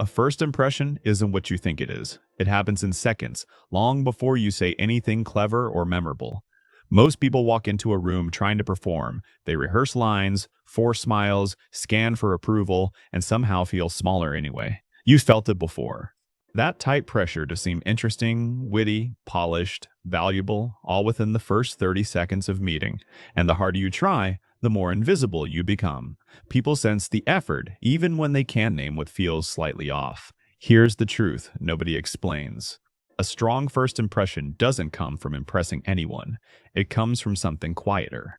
A first impression isn't what you think it is. It happens in seconds, long before you say anything clever or memorable. Most people walk into a room trying to perform. They rehearse lines, force smiles, scan for approval, and somehow feel smaller anyway. You felt it before. That tight pressure to seem interesting, witty, polished, valuable, all within the first 30 seconds of meeting. And the harder you try, the more invisible you become. People sense the effort, even when they can't name what feels slightly off. Here's the truth nobody explains. A strong first impression doesn't come from impressing anyone. It comes from something quieter.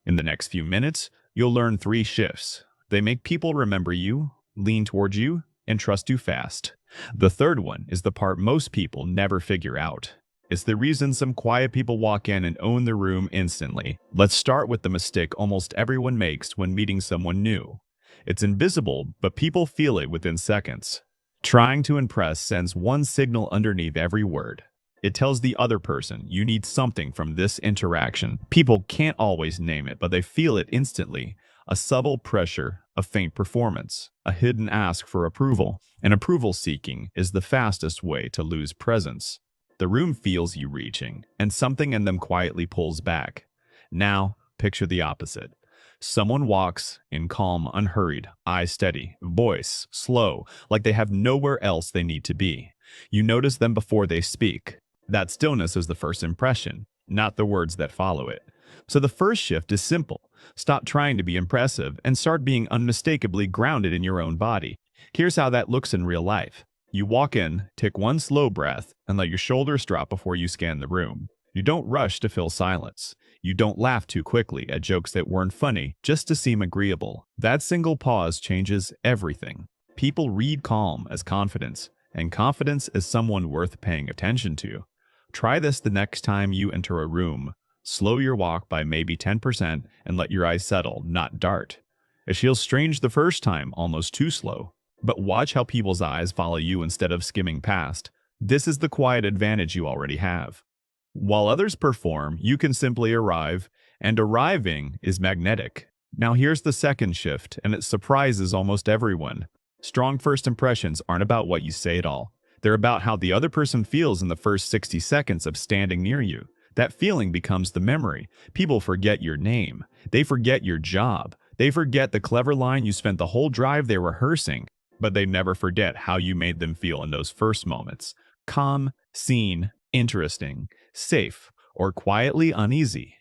In the next few minutes, you'll learn 3 shifts. They make people remember you, lean towards you, and trust you fast. The third one is the part most people never figure out. It's the reason some quiet people walk in and own the room instantly. Let's start with the mistake almost everyone makes when meeting someone new. It's invisible, but people feel it within seconds. Trying to impress sends one signal underneath every word. It tells the other person you need something from this interaction. People can't always name it, but they feel it instantly. A subtle pressure, a faint performance, a hidden ask for approval. And approval seeking is the fastest way to lose presence. The room feels you reaching, and something in them quietly pulls back. Now, picture the opposite. Someone walks in calm, unhurried, eyes steady, voice slow, like they have nowhere else they need to be. You notice them before they speak. That stillness is the first impression, not the words that follow it. So the first shift is simple. Stop trying to be impressive and start being unmistakably grounded in your own body. Here's how that looks in real life. You walk in, take one slow breath, and let your shoulders drop before you scan the room. You don't rush to fill silence. You don't laugh too quickly at jokes that weren't funny just to seem agreeable. That single pause changes everything. People read calm as confidence, and confidence is someone worth paying attention to. Try this the next time you enter a room. Slow your walk by maybe 10% and let your eyes settle, not dart. It feels strange the first time, almost too slow. But watch how people's eyes follow you instead of skimming past. This is the quiet advantage you already have. While others perform, you can simply arrive, and arriving is magnetic. Now here's the second shift, and it surprises almost everyone. Strong first impressions aren't about what you say at all. They're about how the other person feels in the first 60 seconds of standing near you. That feeling becomes the memory. People forget your name. They forget your job. They forget the clever line you spent the whole drive there rehearsing. But they never forget how you made them feel in those first moments. Calm, seen, interesting, safe, or quietly uneasy.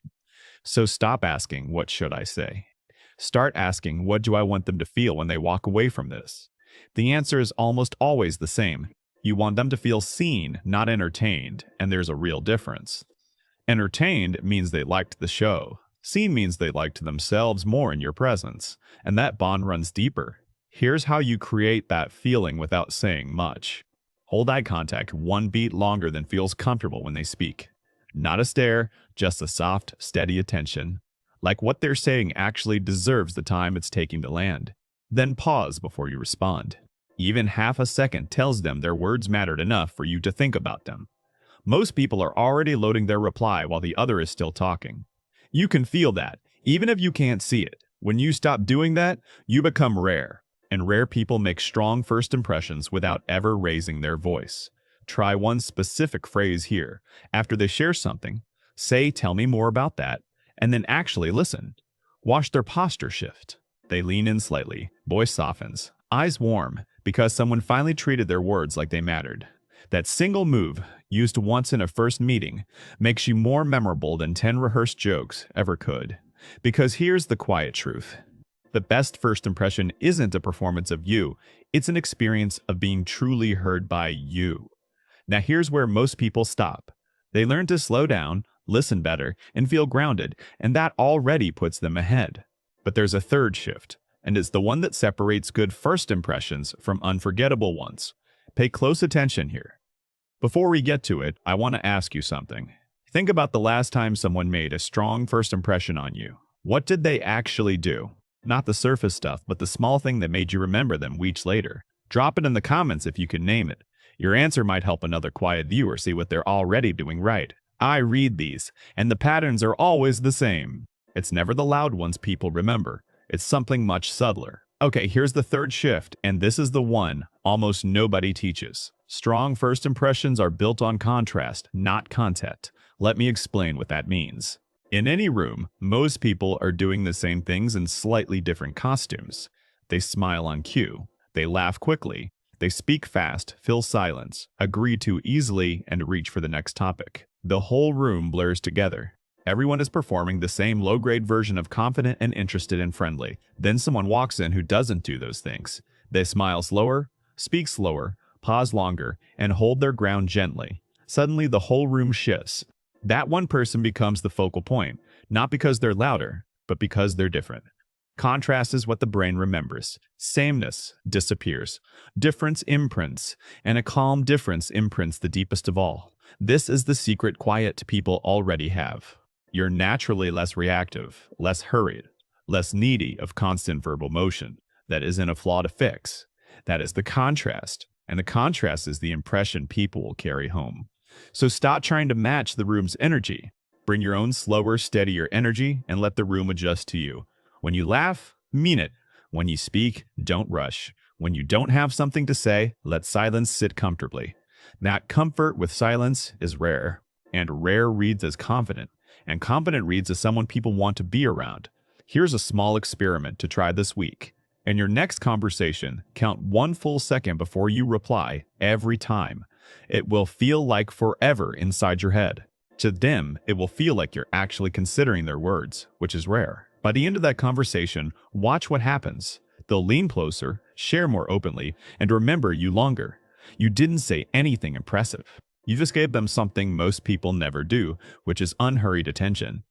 So stop asking, what should I say? Start asking, what do I want them to feel when they walk away from this? The answer is almost always the same. You want them to feel seen, not entertained, and there's a real difference. Entertained means they liked the show. Seen means they liked themselves more in your presence, and that bond runs deeper. Here's how you create that feeling without saying much. Hold eye contact one beat longer than feels comfortable when they speak. Not a stare, just a soft, steady attention. Like what they're saying actually deserves the time it's taking to land. Then pause before you respond. Even half a second tells them their words mattered enough for you to think about them. Most people are already loading their reply while the other is still talking. You can feel that, even if you can't see it. When you stop doing that, you become rare. And rare people make strong first impressions without ever raising their voice. Try one specific phrase here. After they share something, say, "Tell me more about that," and then actually listen. Watch their posture shift. They lean in slightly, voice softens, eyes warm, because someone finally treated their words like they mattered. That single move, used once in a first meeting, makes you more memorable than 10 rehearsed jokes ever could. Because here's the quiet truth. The best first impression isn't a performance of you, it's an experience of being truly heard by you. Now here's where most people stop. They learn to slow down, listen better, and feel grounded, and that already puts them ahead. But there's a third shift, and it's the one that separates good first impressions from unforgettable ones. Pay close attention here. Before we get to it, I want to ask you something. Think about the last time someone made a strong first impression on you. What did they actually do? Not the surface stuff, but the small thing that made you remember them weeks later. Drop it in the comments if you can name it. Your answer might help another quiet viewer see what they're already doing right. I read these, and the patterns are always the same. It's never the loud ones people remember. It's something much subtler. Okay, here's the third shift, and this is the one almost nobody teaches. Strong first impressions are built on contrast, not content. Let me explain what that means. In any room, most people are doing the same things in slightly different costumes. They smile on cue, they laugh quickly, they speak fast, fill silence, agree too easily, and reach for the next topic. The whole room blurs together. Everyone is performing the same low-grade version of confident and interested and friendly. Then someone walks in who doesn't do those things. They smile slower, speak slower, pause longer, and hold their ground gently. Suddenly, the whole room shifts. That one person becomes the focal point, not because they're louder, but because they're different. Contrast is what the brain remembers. Sameness disappears. Difference imprints, and a calm difference imprints the deepest of all. This is the secret quiet people already have. You're naturally less reactive, less hurried, less needy of constant verbal motion. That isn't a flaw to fix. That is the contrast, and the contrast is the impression people will carry home. So stop trying to match the room's energy. Bring your own slower, steadier energy and let the room adjust to you. When you laugh, mean it. When you speak, don't rush. When you don't have something to say, let silence sit comfortably. That comfort with silence is rare, and rare reads as confident, and confident reads as someone people want to be around. Here's a small experiment to try this week. In your next conversation, count 1 full second before you reply every time. It will feel like forever inside your head. To them, it will feel like you're actually considering their words, which is rare. By the end of that conversation, watch what happens. They'll lean closer, share more openly, and remember you longer. You didn't say anything impressive. You just gave them something most people never do, which is unhurried attention.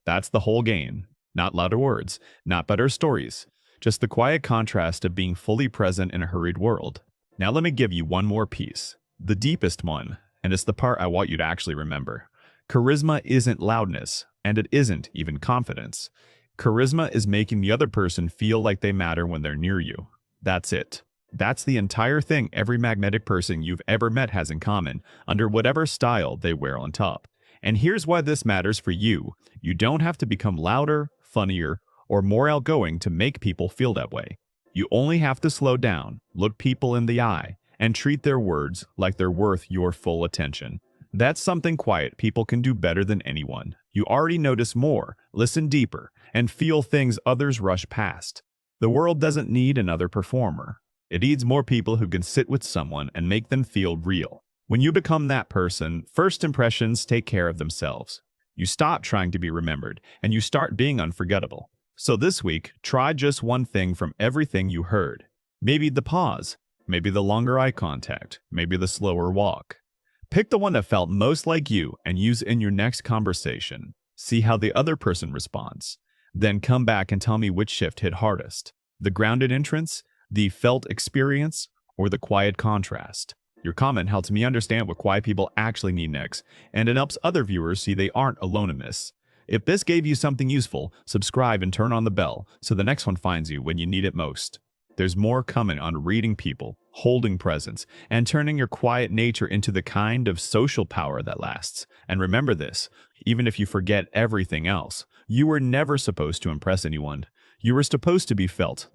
That's the whole game. Not louder words, not better stories, just the quiet contrast of being fully present in a hurried world. Now let me give you one more piece, the deepest one, and it's the part I want you to actually remember. Charisma isn't loudness, and it isn't even confidence. Charisma is making the other person feel like they matter when they're near you. That's it. That's the entire thing every magnetic person you've ever met has in common, under whatever style they wear on top. And here's why this matters for you. You don't have to become louder, funnier, or more outgoing to make people feel that way. You only have to slow down, look people in the eye, and treat their words like they're worth your full attention. That's something quiet people can do better than anyone. You already notice more, listen deeper, and feel things others rush past. The world doesn't need another performer. It needs more people who can sit with someone and make them feel real. When you become that person, first impressions take care of themselves. You stop trying to be remembered, and you start being unforgettable. So this week, try just one thing from everything you heard. Maybe the pause, maybe the longer eye contact, maybe the slower walk. Pick the one that felt most like you and use it in your next conversation. See how the other person responds. Then come back and tell me which shift hit hardest. The grounded entrance, the felt experience, or the quiet contrast. Your comment helps me understand what quiet people actually need next, and it helps other viewers see they aren't alone in this. If this gave you something useful, subscribe and turn on the bell so the next one finds you when you need it most. There's more coming on reading people, holding presence, and turning your quiet nature into the kind of social power that lasts. And remember this, even if you forget everything else, you were never supposed to impress anyone. You were supposed to be felt,